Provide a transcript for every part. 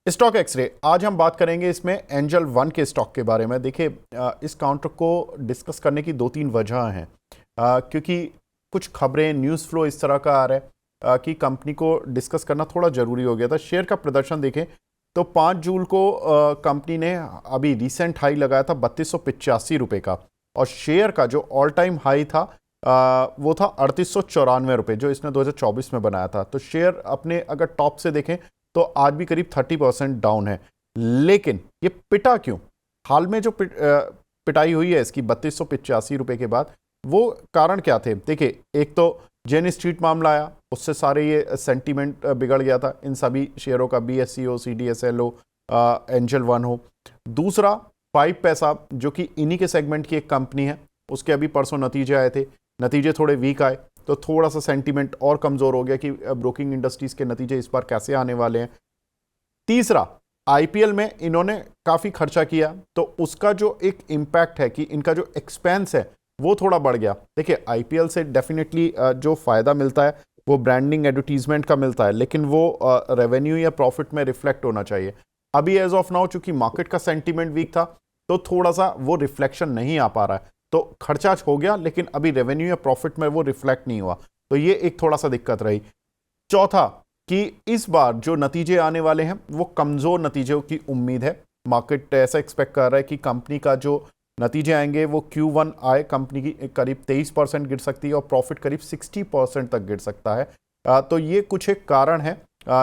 Stock x ray आज हम बात करेंगे इसमें एंजल वन के स्टॉक के बारे में। देखिए, इस काउंटर को डिस्कस करने की दो तीन वजह हैं, क्योंकि कुछ खबरें न्यूज़ फ्लो इस तरह का आ रहा है कि कंपनी को डिस्कस करना थोड़ा ज़रूरी हो गया था। शेयर का प्रदर्शन देखें तो 5 जून को कंपनी ने अभी रिसेंट हाई लगाया था 3285 रुपये का, और शेयर का जो ऑल टाइम हाई था वो था 3894 रुपये, जो इसने 2024 में बनाया था। तो शेयर अपने अगर टॉप से देखें तो आज भी करीब 30% डाउन है। लेकिन ये पिटा क्यों? हाल में जो पिटाई हुई है इसकी 3285 रुपये के बाद, वो कारण क्या थे? देखिए, एक तो जेन स्ट्रीट मामला आया, उससे सारे ये सेंटीमेंट बिगड़ गया था इन सभी शेयरों का, BSE हो, CDSL हो, एंजल वन हो। दूसरा, 5 पैसा जो कि इन्हीं के सेगमेंट की एक कंपनी है, उसके अभी परसों नतीजे आए थे, नतीजे थोड़े वीक आए तो थोड़ा सा सेंटीमेंट और कमज़ोर हो गया कि ब्रोकिंग इंडस्ट्रीज़ के नतीजे इस बार कैसे आने वाले हैं। तीसरा, IPL में इन्होंने काफ़ी खर्चा किया तो उसका जो एक इम्पैक्ट है कि इनका जो एक्सपेंस है वो थोड़ा बढ़ गया। देखिए, IPL से डेफिनेटली जो फ़ायदा मिलता है वो ब्रांडिंग एडवर्टीजमेंट का मिलता है, लेकिन वो रेवेन्यू या प्रॉफिट में रिफ्लेक्ट होना चाहिए। अभी एज ऑफ नाउ चूंकि मार्केट का सेंटीमेंट वीक था तो थोड़ा सा वो रिफ्लेक्शन नहीं आ पा रहा है, तो खर्चा हो गया लेकिन अभी रेवेन्यू या प्रॉफिट में वो रिफ्लेक्ट नहीं हुआ, तो ये एक थोड़ा सा दिक्कत रही। चौथा, कि इस बार जो नतीजे आने वाले हैं वो कमज़ोर नतीजों की उम्मीद है। मार्केट ऐसा एक्सपेक्ट कर रहा है कि कंपनी का जो नतीजे आएंगे वो Q1 आए, कंपनी की करीब 23% गिर सकती है और प्रॉफिट करीब 60% तक गिर सकता है। तो ये कुछ एक कारण है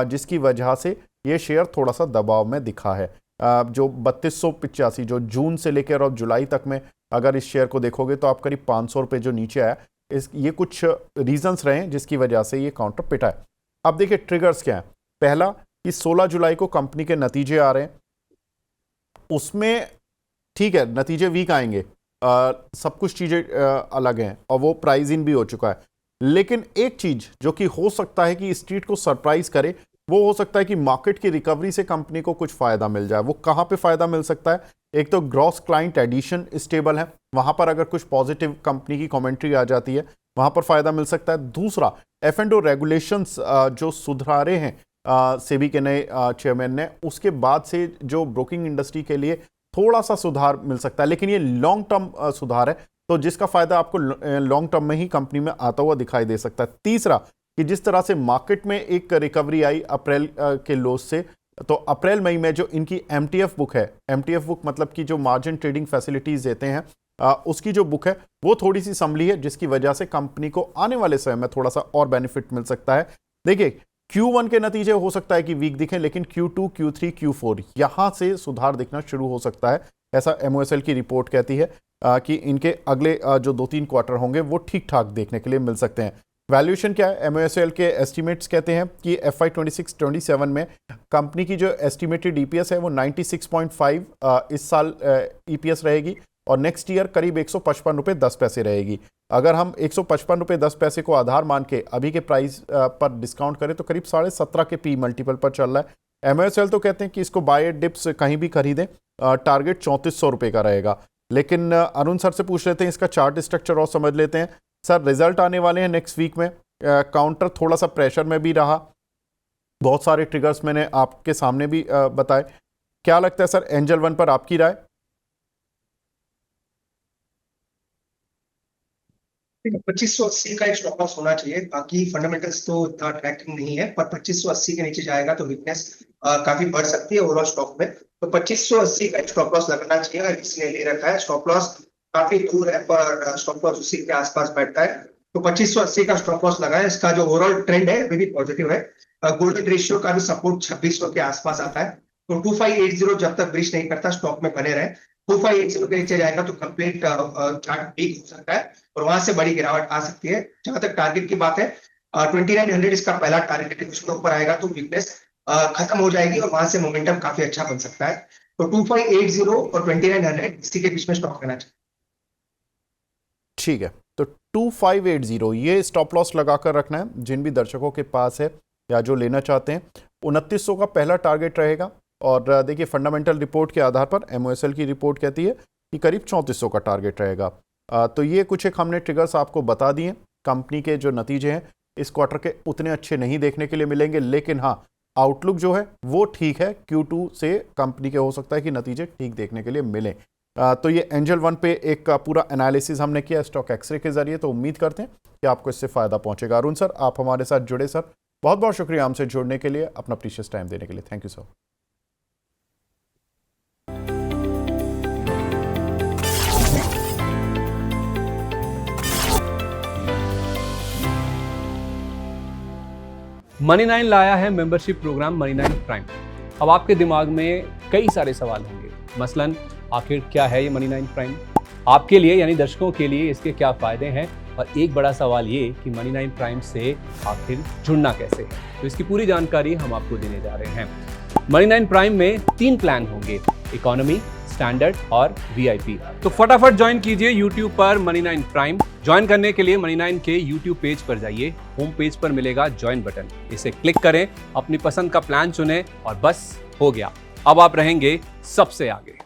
जिसकी वजह से ये शेयर थोड़ा सा दबाव में दिखा है। जो 3285 जो जून से लेकर और जुलाई तक में अगर इस शेयर को देखोगे तो आप करीब 500 रुपये जो नीचे आया, ये कुछ रीजंस रहे हैं जिसकी वजह से ये काउंटर पिटा है। अब देखिए ट्रिगर्स क्या हैं। पहला, कि 16 जुलाई को कंपनी के नतीजे आ रहे हैं, उसमें ठीक है नतीजे वीक आएंगे, सब कुछ चीज़ें अलग हैं और वो प्राइस इन भी हो चुका है, लेकिन एक चीज़ जो कि हो सकता है कि स्ट्रीट को सरप्राइज करे वो हो सकता है कि मार्केट की रिकवरी से कंपनी को कुछ फ़ायदा मिल जाए। वो कहाँ पे फ़ायदा मिल सकता है? एक तो ग्रॉस क्लाइंट एडिशन स्टेबल है, वहाँ पर अगर कुछ पॉजिटिव कंपनी की कमेंट्री आ जाती है वहाँ पर फ़ायदा मिल सकता है। दूसरा, F&O रेगुलेशंस जो सुधारे हैं सेबी के नए चेयरमैन ने, उसके बाद से जो ब्रोकिंग इंडस्ट्री के लिए थोड़ा सा सुधार मिल सकता है, लेकिन ये लॉन्ग टर्म सुधार है तो जिसका फ़ायदा आपको लॉन्ग टर्म में ही कंपनी में आता हुआ दिखाई दे सकता है। तीसरा, कि जिस तरह से मार्केट में एक रिकवरी आई अप्रैल के लोस से, तो अप्रैल मई में जो इनकी MTF बुक है, MTF बुक मतलब कि जो मार्जिन ट्रेडिंग फैसिलिटीज़ देते हैं, उसकी जो बुक है वो थोड़ी सी संभली है, जिसकी वजह से कंपनी को आने वाले समय में थोड़ा सा और बेनिफिट मिल सकता है। देखिए, Q1 के नतीजे हो सकता है कि वीक दिखें, लेकिन Q2, Q3, Q4 यहां से सुधार दिखना शुरू हो सकता है। ऐसा MOSL की रिपोर्ट कहती है कि इनके अगले जो 2-3 क्वार्टर होंगे वो ठीक ठाक देखने के लिए मिल सकते हैं। वैल्यूएशन क्या है? MOSL के एस्टिमेट्स कहते हैं कि FY 26-27 में कंपनी की जो एस्टिमेटेड EPS है वो 96.5 इस साल EPS रहेगी और नेक्स्ट ईयर करीब 155 रुपये 10 पैसे रहेगी। अगर हम 155 रुपये 10 पैसे को आधार मान के अभी के प्राइस पर डिस्काउंट करें तो करीब 17.5 के P मल्टीपल पर चल रहा है। MOSL तो कहते हैं कि इसको बाय डिप्स कहीं भी खरीदें, टारगेट 3400 रुपये का रहेगा। लेकिन अरुण सर से पूछ लेते हैं, इसका चार्ट स्ट्रक्चर और समझ लेते हैं। सर, रिजल्ट आने वाले हैं नेक्स्ट वीक में, काउंटर थोड़ा सा प्रेशर में भी रहा, बहुत सारे ट्रिगर्स मैंने आपके सामने भी बताए। क्या लगता है सर, एंजल वन पर आपकी राय? 2580 का एक स्टॉप लॉस होना चाहिए। बाकी फंडामेंटल्स तो इतना अट्रैक्टिव नहीं है, पर 2580 के नीचे जाएगा तो वीकनेस काफी बढ़ सकती है ओवरऑल स्टॉक में। तो 2580 का एक स्टॉप लॉस लगना चाहिए। अगर किसी ने ले रखा है, स्टॉप लॉस काफी दूर है पर स्टॉप लॉस उसी के आसपास बैठता है, तो 2580 का स्टॉप लॉस लगाए। इसका जो ओवरऑल ट्रेंड है वो भी पॉजिटिव है। गोल्डन रेशियो का भी सपोर्ट 2600 के आसपास आता है, तो 2580 जब तक ब्रीच नहीं करता स्टॉक में बने रहे। 2580 के नीचे जाएगा तो कंप्लीट चार्ट वीक हो सकता है और वहां से बड़ी गिरावट आ सकती है। जहां तक टारगेट की बात है, 2900 इसका पहला टारगेट है, उसके ऊपर आएगा तो वीकनेस खत्म हो जाएगी और वहां से मोमेंटम काफी अच्छा बन सकता है। तो 2580 और 2900 इसी के बीच में स्टॉक करना चाहिए। ठीक है, तो 2580 ये स्टॉप लॉस लगाकर रखना है जिन भी दर्शकों के पास है या जो लेना चाहते हैं। 2900 का पहला टारगेट रहेगा और देखिए फंडामेंटल रिपोर्ट के आधार पर MOSL की रिपोर्ट कहती है कि करीब 3400 का टारगेट रहेगा। तो ये कुछ एक हमने ट्रिगर्स आपको बता दिए। कंपनी के जो नतीजे हैं इस क्वार्टर के उतने अच्छे नहीं देखने के लिए मिलेंगे, लेकिन हाँ, आउटलुक जो है वो ठीक है, Q2 से कंपनी के हो सकता है कि नतीजे ठीक देखने के लिए मिले। तो ये एंजल वन पे एक पूरा एनालिसिस हमने किया स्टॉक एक्सरे के जरिए, तो उम्मीद करते हैं कि आपको इससे फ़ायदा पहुंचेगा। अरुण सर, आप हमारे साथ जुड़े सर, बहुत बहुत शुक्रिया हमसे जुड़ने के लिए, अपना प्रीशियस टाइम देने के लिए। Thank you sir. मनी9 लाया है मेंबरशिप प्रोग्राम मनी9 प्राइम। अब आपके दिमाग में कई सारे सवाल होंगे, मसलन आखिर क्या है ये मनी9 प्राइम, आपके लिए यानी दर्शकों के लिए इसके क्या फायदे हैं, और एक बड़ा सवाल ये कि मनी9 प्राइम से आखिर जुड़ना कैसे है। तो इसकी पूरी जानकारी हम आपको देने जा रहे हैं। मनी9 प्राइम में 3 प्लान होंगे, इकोनॉमी, स्टैंडर्ड और वीआईपी। तो फटाफट ज्वाइन कीजिए YouTube पर मनी9 प्राइम। ज्वाइन करने के लिए मनी9 के YouTube पेज पर जाइए, होम पेज पर मिलेगा ज्वाइन बटन, इसे क्लिक करें, अपनी पसंद का प्लान चुनें और बस हो गया, अब आप रहेंगे सबसे आगे।